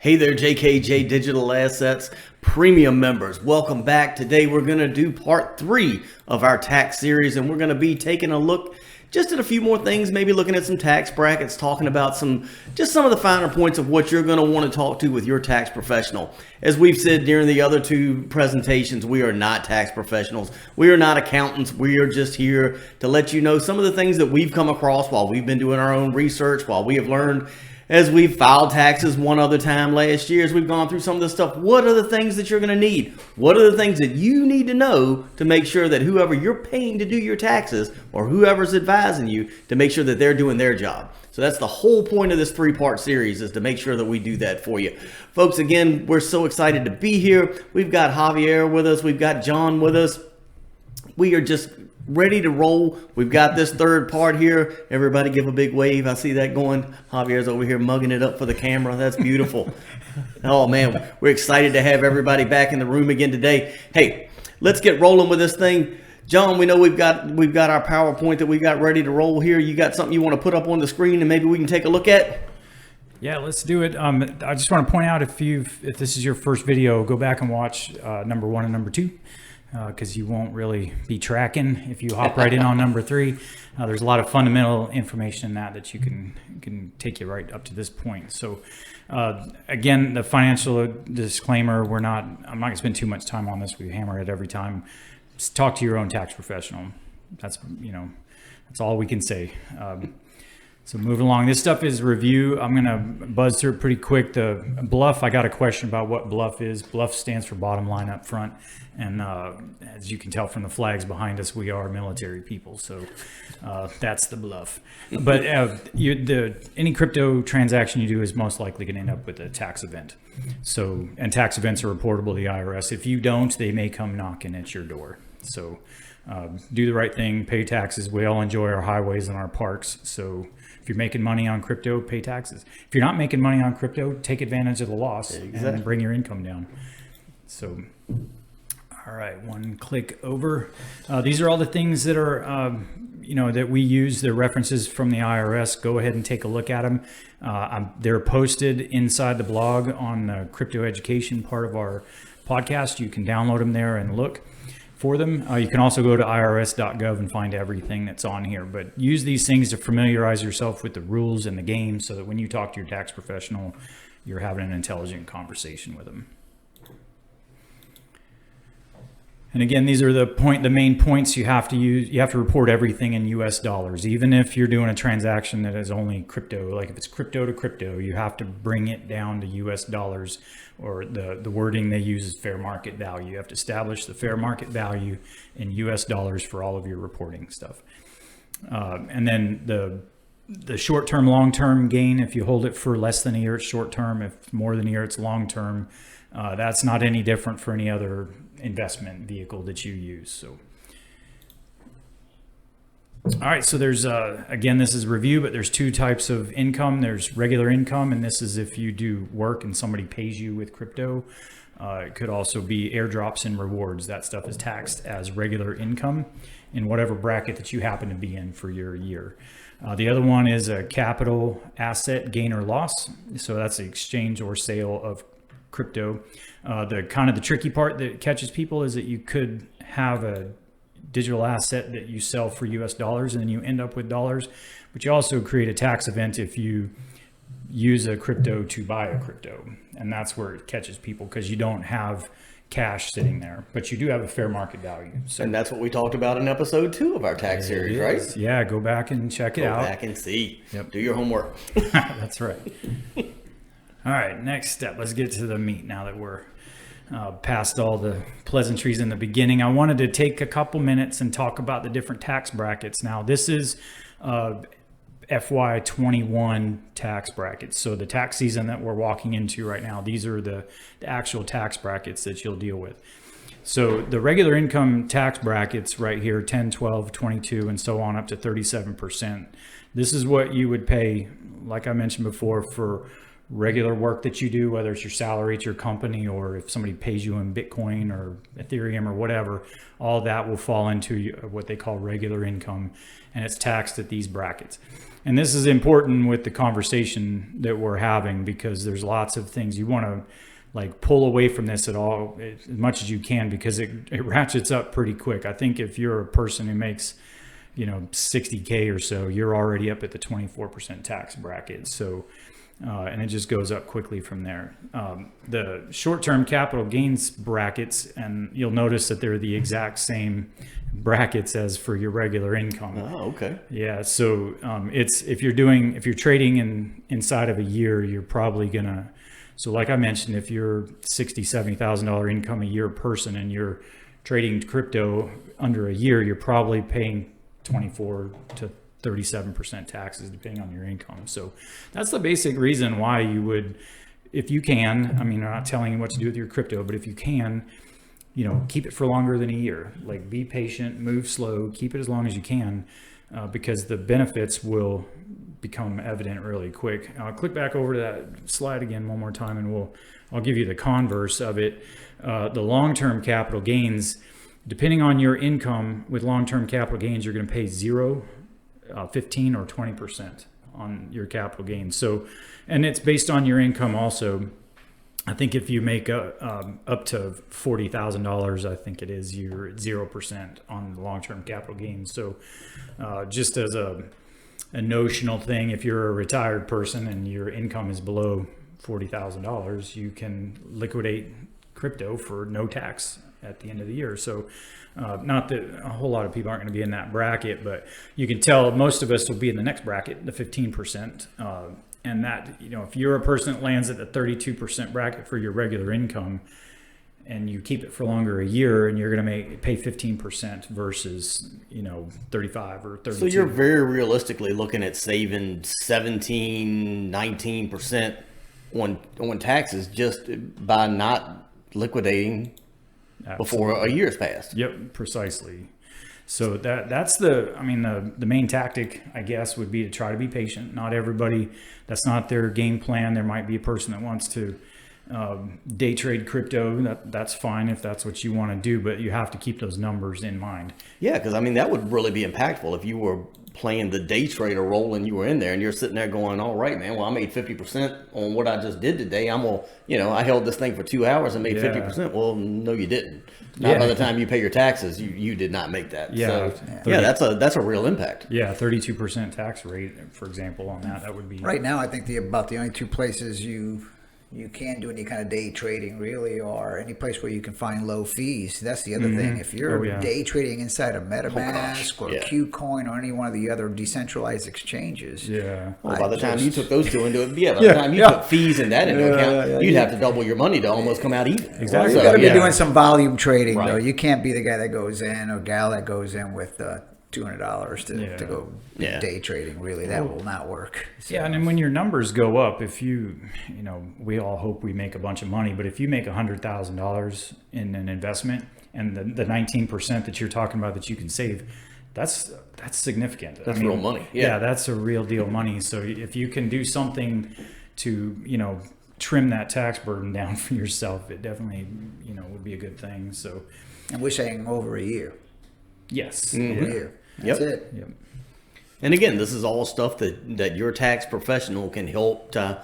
Hey there, JKJ Digital Assets Premium members. Welcome back. Today we're going to do part 3 of our tax series, and we're going to be taking a look just at a few more things, maybe looking at some tax brackets, talking about some of the finer points of what you're going to want to talk to with your tax professional. As we've said during the other 2 presentations, we are not tax professionals. We are not accountants. We are just here to let you know some of the things that we've come across while we've been doing our own research, while we have learned as we've filed taxes one other time last year, as we've gone through some of this stuff. What are the things that you're going to need? What are the things that you need to know to make sure that whoever you're paying to do your taxes, or whoever's advising you, to make sure that they're doing their job? So that's the whole point of this 3-part series, is to make sure that we do that for you. Folks, again, we're so excited to be here. We've got Javier with us. We've got John with us. We are just ready to roll. We've got this 3rd part here. Everybody give a big wave. I see that going. Javier's over here mugging it up for the camera. That's beautiful. Oh man, we're excited to have everybody back in the room again today. Hey, let's get rolling with this thing. John, we know we've got our PowerPoint that we got ready to roll here. You got something you want to put up on the screen and maybe we can take a look at? Yeah, let's do it. I just want to point out, if this is your first video, go back and watch number 1 and number 2. Because you won't really be tracking if you hop right in on number 3. There's a lot of fundamental information in that you can take you right up to this point. So again, the financial disclaimer, I'm not going to spend too much time on this. We hammer it every time. Just talk to your own tax professional. That's all we can say. So moving along, this stuff is review. I'm going to buzz through it pretty quick. The BLUF, I got a question about what BLUF is. BLUF stands for bottom line up front. And as you can tell from the flags behind us, we are military people. So that's the BLUF. But any crypto transaction you do is most likely going to end up with a tax event. And tax events are reportable to the IRS. If you don't, they may come knocking at your door. So do the right thing, pay taxes. We all enjoy our highways and our parks. So if you're making money on crypto, pay taxes. If you're not making money on crypto, take advantage of the loss and bring your income down. So, all right, one click over. These are all the things that are, that we use. They're references from the IRS. Go ahead and take a look at them. They're posted inside the blog on the crypto education part of our podcast. You can download them there and look for them. You can also go to irs.gov and find everything that's on here, but use these things to familiarize yourself with the rules and the game so that when you talk to your tax professional, you're having an intelligent conversation with them. And again, these are the main points you have to use. You have to report everything in US dollars, even if you're doing a transaction that is only crypto. Like if it's crypto to crypto, you have to bring it down to US dollars, or the wording they use is fair market value. You have to establish the fair market value in US dollars for all of your reporting stuff. And then the short-term, long-term gain, if you hold it for less than a year, it's short-term. If more than a year, it's long-term. That's not any different for any other investment vehicle that you use. So, all right, so there's again, this is review, but there's 2 types of income. There's regular income, and this is if you do work and somebody pays you with crypto. It could also be airdrops and rewards. That stuff is taxed as regular income in whatever bracket that you happen to be in for your year. The other one is a capital asset gain or loss. So that's the exchange or sale of crypto. The tricky part that catches people is that you could have a digital asset that you sell for US dollars and then you end up with dollars, but you also create a tax event if you use a crypto to buy a crypto. And that's where it catches people, because you don't have cash sitting there, but you do have a fair market value. So, and that's what we talked about in episode 2 of our tax series, right? Yeah, go back and check it out. Go back and see. Yep. Do your homework. That's right. All right, next step. Let's get to the meat now that we're past all the pleasantries in the beginning. I wanted to take a couple minutes and talk about the different tax brackets. Now, this is FY21 tax brackets. So the tax season that we're walking into right now, these are the actual tax brackets that you'll deal with. So the regular income tax brackets right here, 10, 12, 22, and so on up to 37%. This is what you would pay, like I mentioned before, for regular work that you do, whether it's your salary at your company or if somebody pays you in Bitcoin or Ethereum or whatever, all that will fall into what they call regular income, and it's taxed at these brackets. And this is important with the conversation that we're having, because there's lots of things you want to like pull away from this at all as much as you can, because it ratchets up pretty quick. I think if you're a person who makes 60K or so, you're already up at the 24% tax bracket. So and it just goes up quickly from there. The short-term capital gains brackets, and you'll notice that they're the exact same brackets as for your regular income. Oh, okay. Yeah. So it's if you're trading inside of a year, you're probably gonna. So like I mentioned, if you're $60,000-$70,000 income a year person and you're trading crypto under a year, you're probably paying 24 to 37% taxes depending on your income. So that's the basic reason why you would, if you can, I mean, I'm not telling you what to do with your crypto, but if you can, keep it for longer than a year. Like, be patient, move slow, keep it as long as you can, because the benefits will become evident really quick. Click back over to that slide again one more time, and I'll give you the converse of it. The long-term capital gains, depending on your income, with long-term capital gains, you're going to pay 0, 15 or 20% on your capital gains. So, and it's based on your income also. I think if you make up to $40,000, I think it is, you're at 0% on the long-term capital gains. So just as a notional thing, if you're a retired person and your income is below $40,000, you can liquidate crypto for no tax at the end of the year. So not that a whole lot of people aren't going to be in that bracket, but you can tell most of us will be in the next bracket, the 15%. And that, if you're a person that lands at the 32% bracket for your regular income, and you keep it for longer a year, and you're going to pay 15% versus 35 or 32. So you're very realistically looking at saving 17-19% on taxes just by not liquidating before a year's passed. Yep, precisely. So that's the main tactic, I guess, would be to try to be patient. Not everybody, that's not their game plan. There might be a person that wants to day trade crypto. That's fine if that's what you want to do, but you have to keep those numbers in mind. Yeah, because that would really be impactful if you were playing the day trader role and you were in there and you're sitting there going, all right, man, well, I made 50% on what I just did today. I'm going to, I held this thing for 2 hours and made 50%. Well, no, you didn't. Not by the time you pay your taxes, you did not make that. Yeah. So, that's a real impact. Yeah. 32% tax rate, for example, on that would be. Right now, I think about the only two places you can do any kind of day trading really are any place where you can find low fees. That's the other thing. If you're day trading inside of MetaMask or KuCoin or any one of the other decentralized exchanges. Yeah. Well, by the time you took those two into it, by the time you took fees and that into account, you'd have to double your money to almost come out even. Exactly. So you got to be doing some volume trading, though. You can't be the guy that goes in or gal that goes in with $200 to go day trading. Really, that will not work. So. Yeah, and then when your numbers go up, if we all hope we make a bunch of money, but if you make $100,000 in an investment, and the 19% that you're talking about that you can save, that's significant. That's real money. Yeah, that's a real deal money. So if you can do something to trim that tax burden down for yourself, it definitely would be a good thing. So, and we're saying over a year. Yes. Over a year. That's it. Yep. And again, this is all stuff that your tax professional can help to,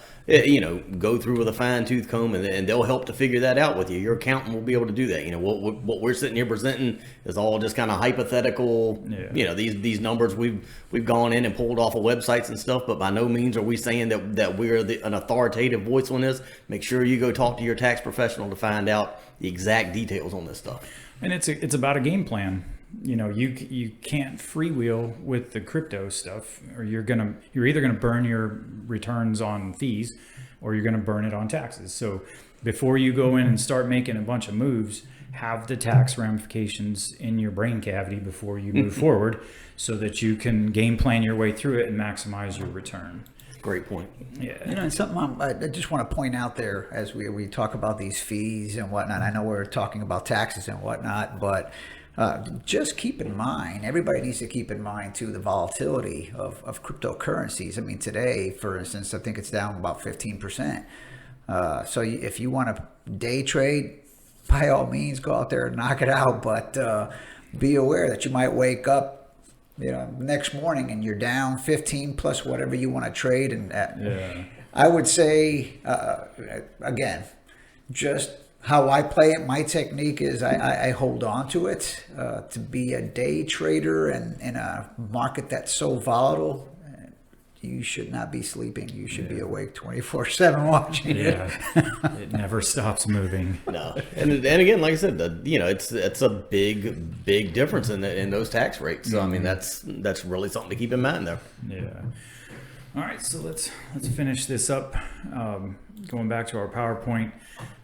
go through with a fine tooth comb, and they'll help to figure that out with you. Your accountant will be able to do that. What we're sitting here presenting is all just kind of hypothetical. Yeah. These numbers we've gone in and pulled off of websites and stuff, but by no means are we saying that we're an authoritative voice on this. Make sure you go talk to your tax professional to find out the exact details on this stuff. And it's about a game plan. You can't freewheel with the crypto stuff, or you're either gonna burn your returns on fees, or you're gonna burn it on taxes. So before you go in and start making a bunch of moves, have the tax ramifications in your brain cavity before you move forward, so that you can game plan your way through it and maximize your return. Great point. Yeah. And something I just want to point out there as we talk about these fees and whatnot. I know we're talking about taxes and whatnot, but Just keep in mind, everybody needs to keep in mind too the volatility of cryptocurrencies. I mean, today, for instance, I think it's down about 15%. So if you want to day trade, by all means, go out there and knock it out. But be aware that you might wake up, next morning and you're down 15 plus whatever you want to trade. And I would say, again, just how I play it, my technique is I hold on to it. To be a day trader and in a market that's so volatile, you should not be sleeping. You should be awake 24/7 watching it. It never stops moving. No, and again, like I said, it's a big difference in those tax rates. So I mean, that's really something to keep in mind there. Yeah. All right, so let's finish this up. Going back to our PowerPoint,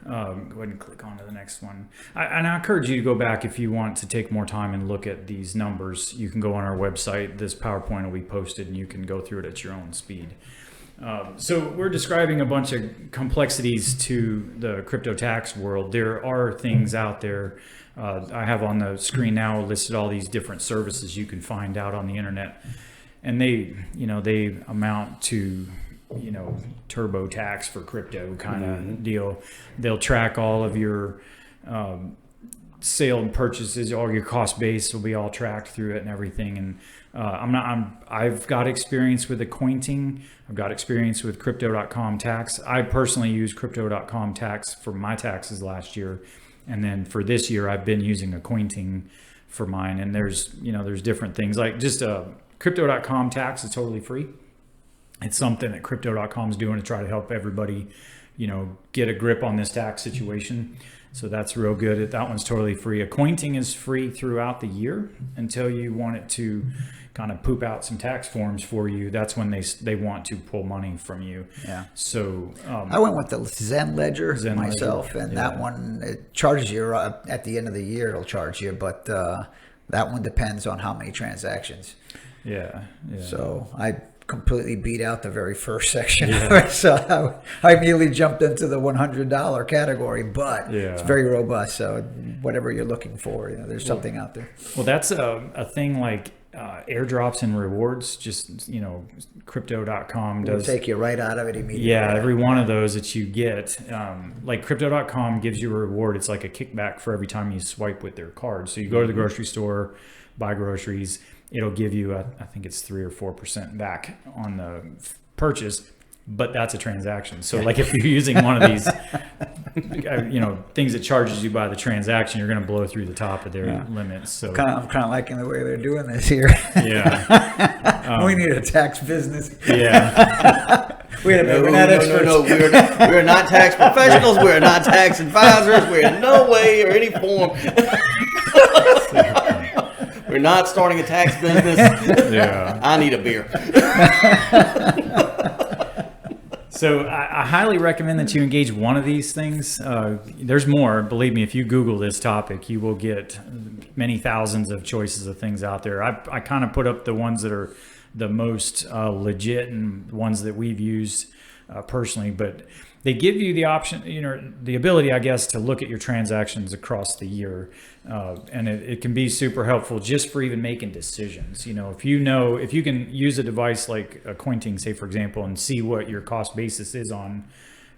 go ahead and click on to the next one. And I encourage you to go back if you want to take more time and look at these numbers. You can go on our website. This PowerPoint will be posted, and you can go through it at your own speed. So we're describing a bunch of complexities to the crypto tax world. There are things out there. I have on the screen now listed all these different services you can find out on the internet. And they amount to, TurboTax for crypto kind of deal. They'll track all of your sale and purchases, all your cost base will be all tracked through it and everything. And I've got experience with accounting. I've got experience with Crypto.com tax. I personally used Crypto.com tax for my taxes last year, and then for this year I've been using accounting for mine. And there's different things like just Crypto.com tax is totally free. It's something that Crypto.com is doing to try to help everybody, get a grip on this tax situation. So that's real good. That one's totally free. Accounting is free throughout the year until you want it to kind of poop out some tax forms for you. That's when they want to pull money from you. Yeah. So I went with the Zen Ledger myself, and that one, it charges you at the end of the year. It'll charge you, but that one depends on how many transactions. Yeah. So I completely beat out the very first section. So I immediately jumped into the $100 category, but it's very robust. So whatever you're looking for, there's something out there. Well, that's a thing like airdrops and rewards. Just Crypto.com does take you right out of it immediately. Yeah, every one of those that you get, like Crypto.com gives you a reward. It's like a kickback for every time you swipe with their card. So you go to the grocery store, buy groceries. It'll give you, I think it's 3 or 4% back on the purchase, but that's a transaction. So like if you're using one of these, things that charges you by the transaction, you're going to blow through the top of their limits. So I'm kind of liking the way they're doing this here. Yeah. We need a tax business. Yeah. We're not experts. No. We're not tax professionals. We're not tax advisors. We're in no way or any form. We're not starting a tax business. Yeah. I need a beer. So I highly recommend that you engage one of these things. There's more. Believe me, if you Google this topic, you will get many thousands of choices of things out there. I kind of put up the ones that are the most legit and ones that we've used personally, but they give you the option, the ability, I guess, to look at your transactions across the year. And it can be super helpful just for even making decisions. If you can use a device like accounting, say, for example, and see what your cost basis is on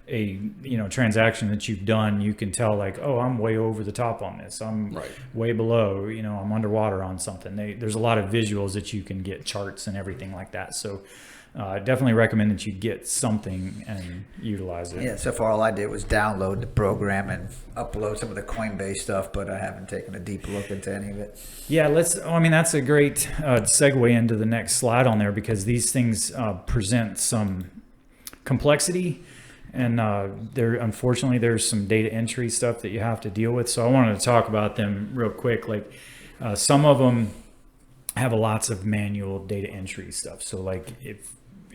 a, transaction that you've done, you can tell like, oh, I'm way over the top on this. I'm way below, I'm underwater on something. There's a lot of visuals that you can get, charts and everything like that. So I definitely recommend that you get something and utilize it. Yeah, so far all I did was download the program and upload some of the Coinbase stuff, but I haven't taken a deep look into any of it. Yeah, that's a great segue into the next slide on there, because these things present some complexity, and unfortunately there's some data entry stuff that you have to deal with. So I wanted to talk about them real quick. Like some of them have lots of manual data entry stuff. So like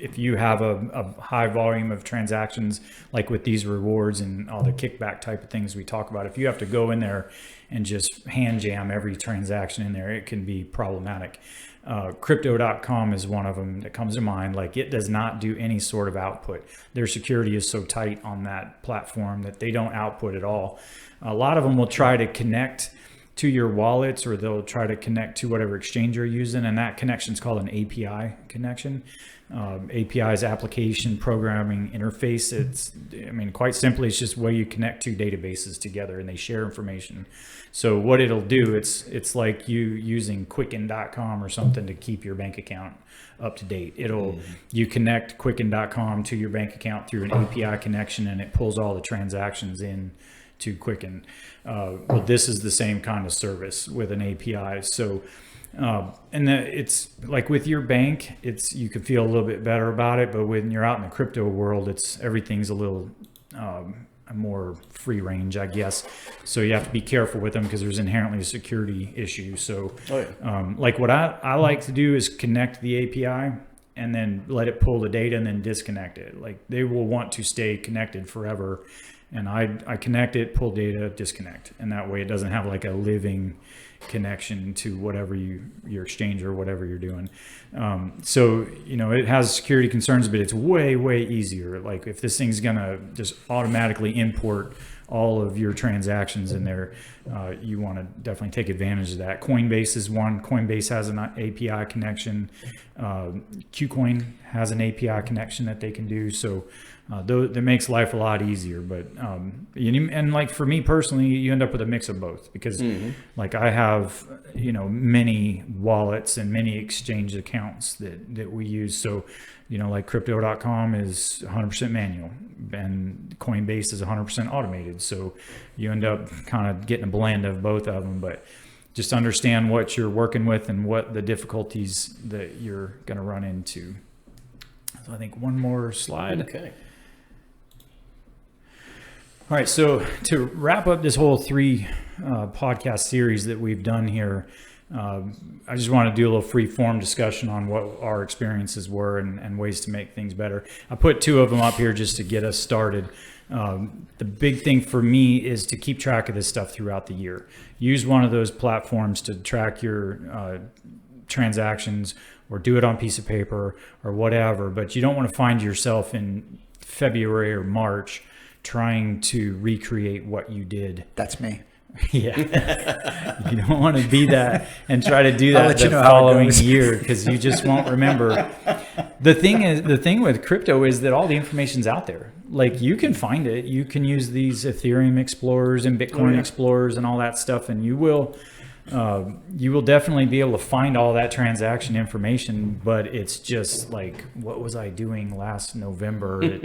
if you have a high volume of transactions, like with these rewards and all the kickback type of things we talk about, if you have to go in there and just hand jam every transaction in there, it can be problematic. Crypto.com is one of them that comes to mind. Like it does not do any sort of output. Their security is so tight on that platform that they don't output at all. A lot of them will try to connect to your wallets, or they'll try to connect to whatever exchange you're using, and that connection is called an API connection. API is application programming interface. Quite simply, it's just where you connect two databases together and they share information. So what it'll do, it's like you using Quicken.com or something to keep your bank account up to date. You connect Quicken.com to your bank account through an API connection, and it pulls all the transactions in to Quicken. Well, this is the same kind of service with an API. So, it's like with your bank, you can feel a little bit better about it, but when you're out in the crypto world, everything's a little more free range, I guess. So you have to be careful with them because there's inherently a security issue. So, like what I like to do is connect the API and then let it pull the data and then disconnect it. Like they will want to stay connected forever. And I connect it, pull data, disconnect. And that way it doesn't have like a living connection to whatever your exchange or whatever you're doing. So, it has security concerns, but it's way, way easier. Like if this thing's going to just automatically import all of your transactions in there, you want to definitely take advantage of that. Coinbase is one. Coinbase has an API connection. KuCoin has an API connection that they can do. So that makes life a lot easier. But and like for me personally, you end up with a mix of both because like I have many wallets and many exchange accounts that we use. So like Crypto.com is 100% manual and Coinbase is 100% automated. So you end up kind of getting a blend of both of them, but just understand what you're working with and what the difficulties that you're going to run into. So I think one more slide. Okay. All right. So to wrap up this whole 3 podcast series that we've done here, I just want to do a little free form discussion on what our experiences were and ways to make things better. I put 2 of them up here just to get us started. The big thing for me is to keep track of this stuff throughout the year. Use one of those platforms to track your transactions, or do it on a piece of paper or whatever, but you don't want to find yourself in February or March trying to recreate what you did. That's me. Yeah. You don't want to be that and try to do that the following year because you just won't remember. The thing with crypto is that all the information's out there. Like you can find it. You can use these Ethereum explorers and Bitcoin explorers and all that stuff, and you will definitely be able to find all that transaction information, but it's just like, what was I doing last November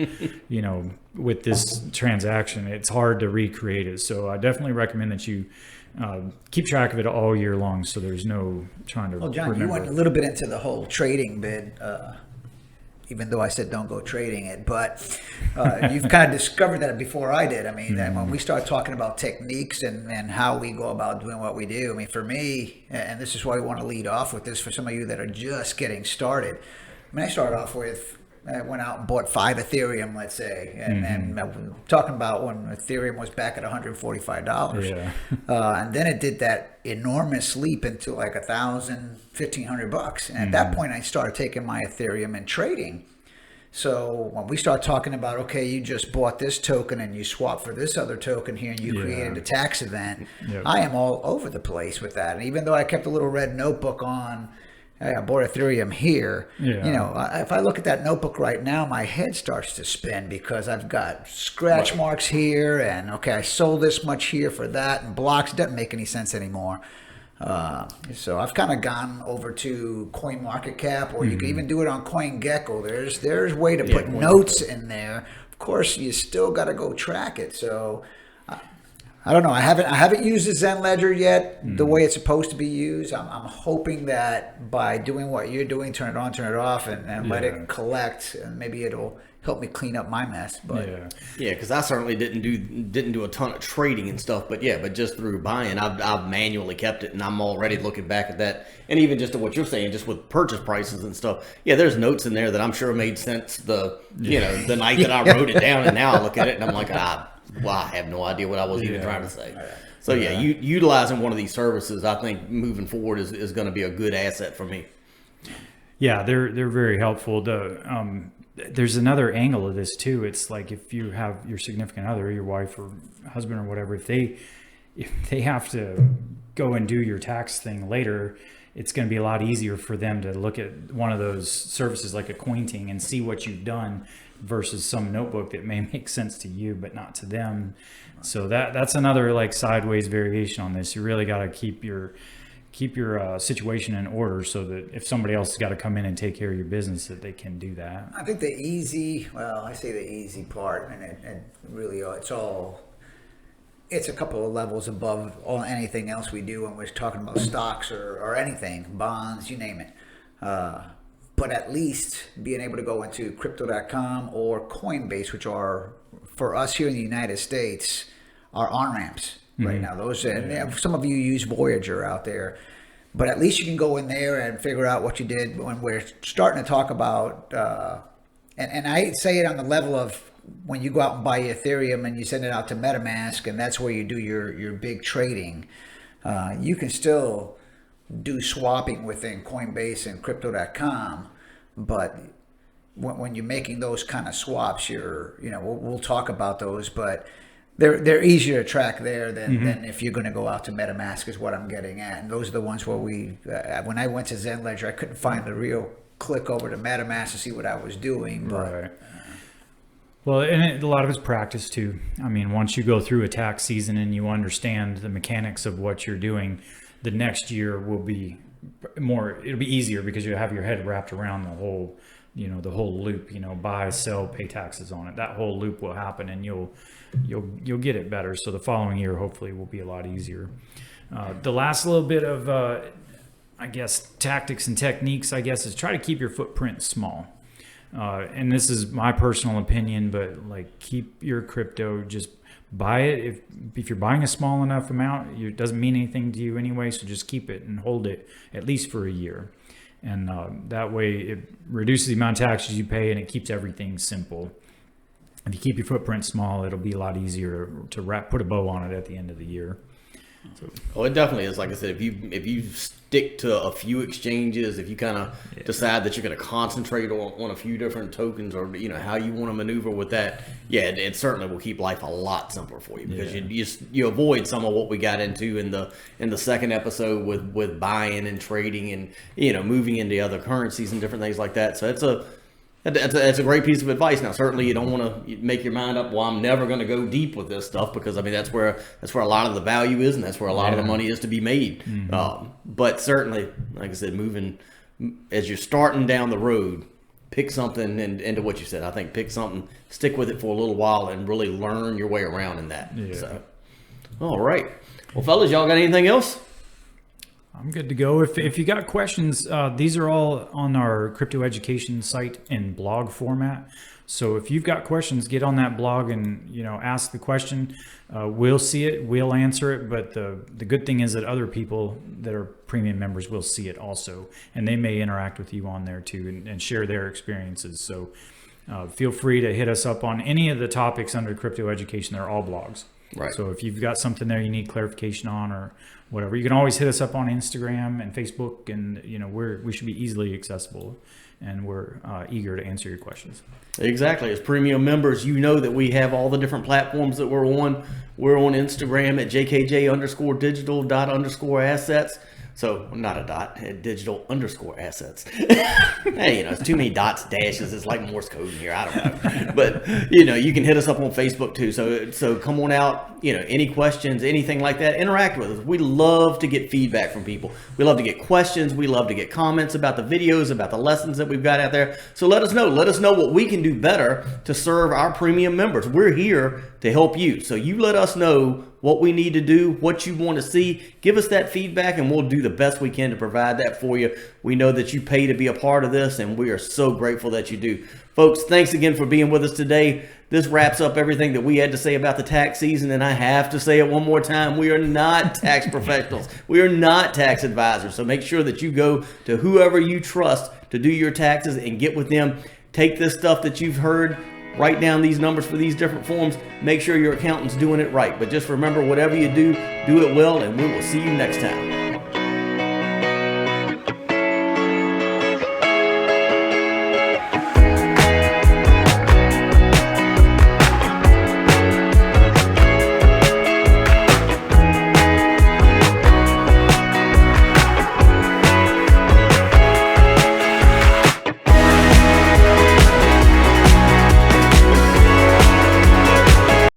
with this transaction? It's hard to recreate it. So I definitely recommend that you keep track of it all year long, so there's no trying to John, remember. You went a little bit into the whole trading bit, even though I said don't go trading it, but you've kind of discovered that before I did. I mean, when we start talking about techniques and how we go about doing what we do, I mean, for me, and this is why we want to lead off with this for some of you that are just getting started. I mean, I started off with, I went out and bought 5 Ethereum, let's say, and talking about when Ethereum was back at $145. Yeah. And then it did that enormous leap into like $1,000, $1,500. And at that point, I started taking my Ethereum and trading. So when we start talking about, okay, you just bought this token and you swap for this other token here and you created a tax event, I am all over the place with that. And even though I kept a little red notebook on, I bought Ethereum here. Yeah. If I look at that notebook right now, my head starts to spin because I've got scratch marks here, and okay, I sold this much here for that, and blocks. Doesn't make any sense anymore. So I've kind of gone over to CoinMarketCap, or you can even do it on CoinGecko. There's a way to put notes in there. Of course, you still got to go track it. So I don't know. I haven't used the Zen Ledger yet the way it's supposed to be used. I'm hoping that by doing what you're doing, turn it on, turn it off, and let it collect, and maybe it'll help me clean up my mess. But because I certainly didn't do a ton of trading and stuff, but just through buying, I've manually kept it, and I'm already looking back at that, and even just to what you're saying, just with purchase prices and stuff. Yeah, there's notes in there that I'm sure made sense the night that I wrote it down, and now I look at it and I'm like, I have no idea what I was even trying to say. So utilizing one of these services, I think moving forward is going to be a good asset for me. Yeah, they're very helpful. There's another angle of this too. It's like if you have your significant other, your wife or husband or whatever, if they if they have to go and do your tax thing later, it's going to be a lot easier for them to look at one of those services like Acquainting and see what you've done versus some notebook that may make sense to you but not to them. So that's another like sideways variation on this. You really got to keep your situation in order so that if somebody else has got to come in and take care of your business, that they can do that. I think the easy part, and it really it's a couple of levels above anything else we do when we're talking about stocks or anything, bonds, you name it. But at least being able to go into crypto.com or Coinbase, which are, for us here in the United States, are on-ramps right now. Those some of you use Voyager out there, but at least you can go in there and figure out what you did. When we're starting to talk about, and I say it on the level of when you go out and buy Ethereum and you send it out to MetaMask, and that's where you do your big trading. You can still do swapping within Coinbase and Crypto.com, but when you're making those kind of swaps, we'll talk about those, but they're easier to track there than if you're going to go out to MetaMask, is what I'm getting at. And those are the ones where when I went to Zen Ledger, I couldn't find the real click over to MetaMask to see what I was doing. But, right. Well, and a lot of it's practice too. I mean, once you go through a tax season and you understand the mechanics of what you're doing, the next year will be it'll be easier because you have your head wrapped around the whole loop, buy, sell, pay taxes on it. That whole loop will happen and you'll get it better. So the following year, hopefully, will be a lot easier. The last little bit of, I guess, tactics and techniques, is try to keep your footprint small. And this is my personal opinion, but like, keep your crypto, just buy it. If you're buying a small enough amount, it doesn't mean anything to you anyway. So just keep it and hold it at least for a year. And that way it reduces the amount of taxes you pay and it keeps everything simple. If you keep your footprint small, it'll be a lot easier to put a bow on it at the end of the year. So. Oh, it definitely is. Like I said, if you stick to a few exchanges, if you kind of decide that you're going to concentrate on a few different tokens, or how you want to maneuver with that, it certainly will keep life a lot simpler for you, because you avoid some of what we got into in the second episode with buying and trading and moving into other currencies and different things like that. So that's a great piece of advice. Now, certainly you don't want to make your mind up, well, I'm never going to go deep with this stuff, because that's where a lot of the value is, and that's where a lot of the money is to be made. But certainly, like I said, moving as you're starting down the road, pick something, and into what you said, I think pick something, stick with it for a little while, and really learn your way around in that. So, all right. Well, fellas, y'all got anything else? I'm good to go. If you got questions, these are all on our crypto education site in blog format. So if you've got questions, get on that blog and ask the question. We'll see it, we'll answer it. But the good thing is that other people that are premium members will see it also, and they may interact with you on there too and share their experiences. So feel free to hit us up on any of the topics under crypto education. They're all blogs. Right. So if you've got something there you need clarification on or whatever, you can always hit us up on Instagram and Facebook, and we should be easily accessible, and we're eager to answer your questions. Exactly. As premium members, you know that we have all the different platforms that we're on. We're on Instagram at jkj_digital._assets. So not a dot, digital_assets. Hey, it's too many dots, dashes. It's like Morse code in here. I don't know. But, you can hit us up on Facebook too. So come on out, any questions, anything like that, interact with us. We love to get feedback from people. We love to get questions. We love to get comments about the videos, about the lessons that we've got out there. So let us know. Let us know what we can do better to serve our premium members. We're here to help you. So you let us know what we need to do, what you want to see. Give us that feedback, and we'll do the best we can to provide that for you. We know that you pay to be a part of this, and we are so grateful that you do. Folks, thanks again for being with us today. This wraps up everything that we had to say about the tax season, and I have to say it one more time. We are not tax professionals. We are not tax advisors. So make sure that you go to whoever you trust to do your taxes and get with them. Take this stuff that you've heard, write down these numbers for these different forms. Make sure your accountant's doing it right. But just remember, whatever you do, do it well, and we will see you next time.